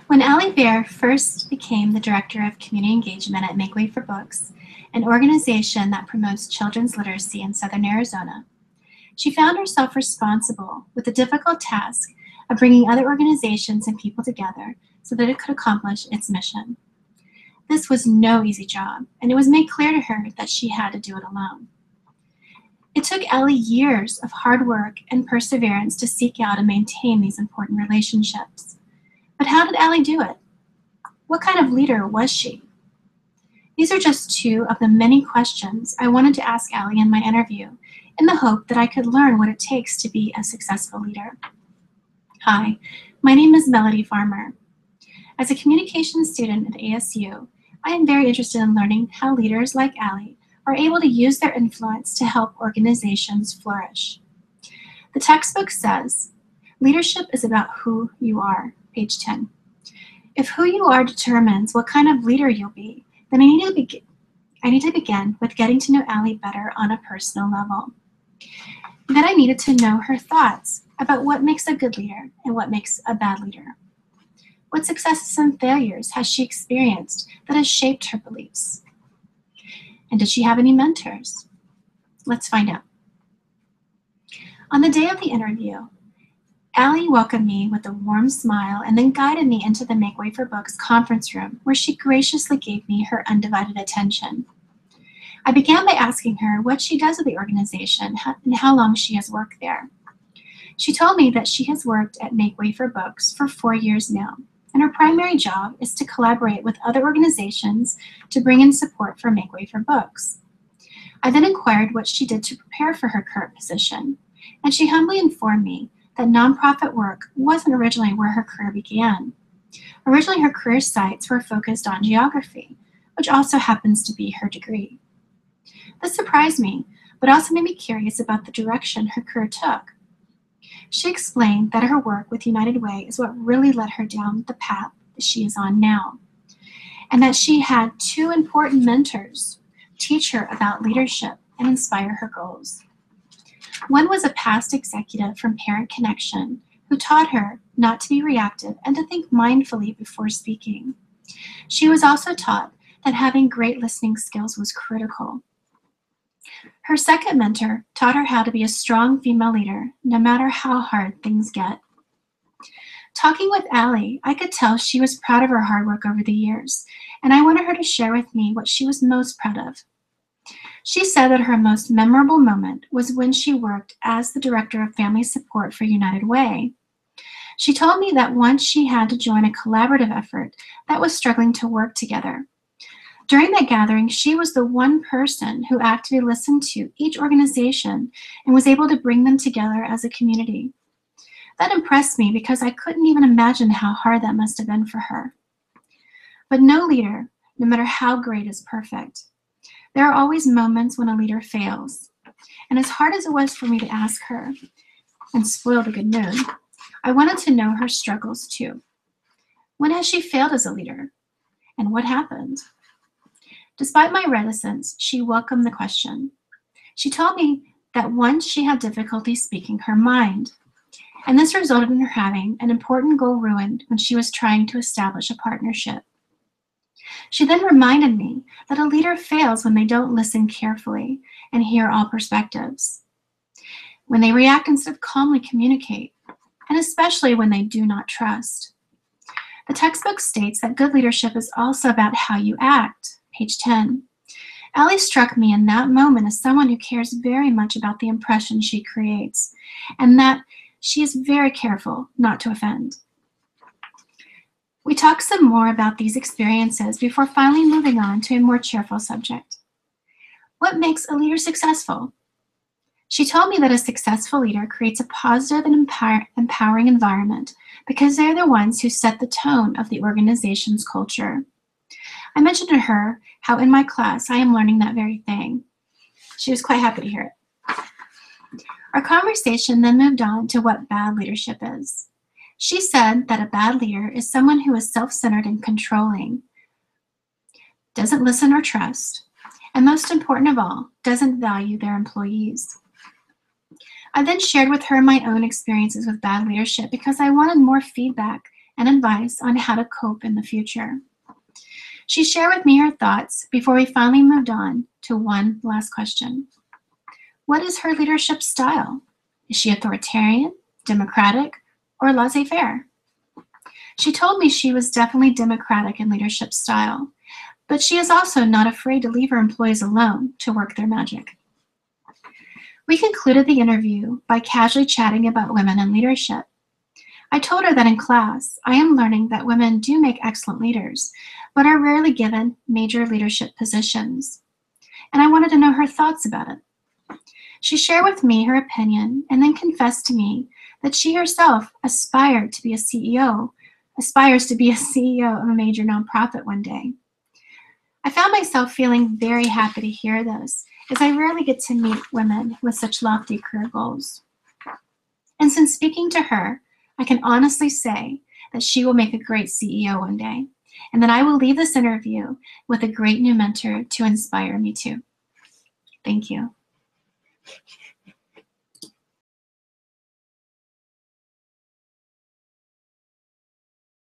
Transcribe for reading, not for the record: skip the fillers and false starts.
When Baehr first became the director of community engagement at Make Way for Books, an organization that promotes children's literacy in southern Arizona, she found herself responsible with the difficult task of bringing other organizations and people together so that it could accomplish its mission. This was no easy job, and it was made clear to her that she had to do it alone. It took Ellie years of hard work and perseverance to seek out and maintain these important relationships. But how did Ellie do it? What kind of leader was she? These are just two of the many questions I wanted to ask Ellie in my interview, in the hope that I could learn what it takes to be a successful leader. Hi, my name is Melodye Farmer. As a communications student at ASU, I am very interested in learning how leaders like Ellie are able to use their influence to help organizations flourish. The textbook says, leadership is about who you are, page 10. If who you are determines what kind of leader you'll be, then I need to begin with getting to know Ellie better on a personal level. Then I needed to know her thoughts about what makes a good leader and what makes a bad leader. What successes and failures has she experienced that has shaped her beliefs? And did she have any mentors? Let's find out. On the day of the interview, Ellie welcomed me with a warm smile and then guided me into the Make Way for Books conference room, where she graciously gave me her undivided attention. I began by asking her what she does with the organization and how long she has worked there. She told me that she has worked at Make Way for Books for 4 years now, and her primary job is to collaborate with other organizations to bring in support for Make Way for Books. I then inquired what she did to prepare for her current position, and she humbly informed me that nonprofit work wasn't originally where her career began. Originally, her career sites were focused on geography, which also happens to be her degree. This surprised me, but also made me curious about the direction her career took. She explained that her work with United Way is what really led her down the path that she is on now, and that she had 2 important mentors teach her about leadership and inspire her goals. One was a past executive from Parent Connection who taught her not to be reactive and to think mindfully before speaking. She was also taught that having great listening skills was critical. Her second mentor taught her how to be a strong female leader, no matter how hard things get. Talking with Ellie, I could tell she was proud of her hard work over the years, and I wanted her to share with me what she was most proud of. She said that her most memorable moment was when she worked as the Director of Family Support for United Way. She told me that once she had to join a collaborative effort that was struggling to work together. During that gathering, she was the one person who actively listened to each organization and was able to bring them together as a community. That impressed me because I couldn't even imagine how hard that must have been for her. But no leader, no matter how great, is perfect. There are always moments when a leader fails. And as hard as it was for me to ask her and spoil the good mood, I wanted to know her struggles too. When has she failed as a leader? And what happened? Despite my reticence, she welcomed the question. She told me that once she had difficulty speaking her mind, and this resulted in her having an important goal ruined when she was trying to establish a partnership. She then reminded me that a leader fails when they don't listen carefully and hear all perspectives, when they react instead of calmly communicate, and especially when they do not trust. The textbook states that good leadership is also about how you act, page 10. Ellie struck me in that moment as someone who cares very much about the impression she creates, and that she is very careful not to offend. We talked some more about these experiences before finally moving on to a more cheerful subject. What makes a leader successful? She told me that a successful leader creates a positive and empowering environment because they're the ones who set the tone of the organization's culture. I mentioned to her how in my class I am learning that very thing. She was quite happy to hear it. Our conversation then moved on to what bad leadership is. She said that a bad leader is someone who is self-centered and controlling, doesn't listen or trust, and most important of all, doesn't value their employees. I then shared with her my own experiences with bad leadership because I wanted more feedback and advice on how to cope in the future. She shared with me her thoughts before we finally moved on to one last question. What is her leadership style? Is she authoritarian, democratic, or laissez-faire? She told me she was definitely democratic in leadership style, but she is also not afraid to leave her employees alone to work their magic. We concluded the interview by casually chatting about women in leadership. I told her that in class, I am learning that women do make excellent leaders, but are rarely given major leadership positions. And I wanted to know her thoughts about it. She shared with me her opinion and then confessed to me that she herself aspires to be a CEO of a major nonprofit one day. I found myself feeling very happy to hear this, as I rarely get to meet women with such lofty career goals. And since speaking to her, I can honestly say that she will make a great CEO one day, and that I will leave this interview with a great new mentor to inspire me too. Thank you.